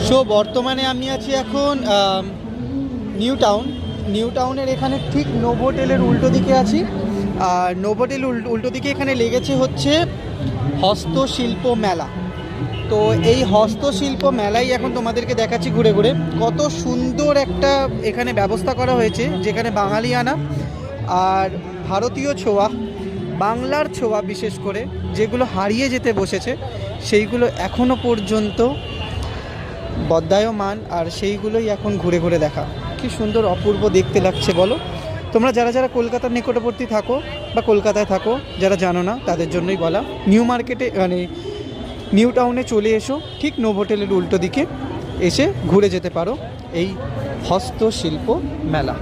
So বর্তমানে আমি আছি এখন নিউ টাউনের এখানে ঠিক নোভোটেলের উল্টো দিকে আছি। আর নোভোটেল উল্টো দিকে এখানে লেগেছে হচ্ছে হস্তশিল্প মেলা। তো এই হস্তশিল্প মেলাই এখন তোমাদেরকে দেখাচ্ছি ঘুরে ঘুরে। কত সুন্দর একটা এখানে ব্যবস্থা করা হয়েছে, যেখানে বাঙালিয়ানা আর ভারতীয় ছোঁয়া, বাংলার ছোঁয়া বিশেষ করে যেগুলো হারিয়ে যেতে বসেছে সেইগুলো এখনও পর্যন্ত বদ্যায়মান, আর সেইগুলোই এখন ঘুরে ঘুরে দেখা। কি সুন্দর অপূর্ব দেখতে লাগছে বলো। তোমরা যারা যারা কলকাতার নিকটবর্তী থাকো বা কলকাতায় থাকো, যারা জানো না তাদের জন্যই বলা, নিউ মার্কেটে মানে নিউ টাউনে চলে এসো, ঠিক নোভোটেলের উল্টো দিকে এসে ঘুরে যেতে পারো এই হস্তশিল্প মেলা।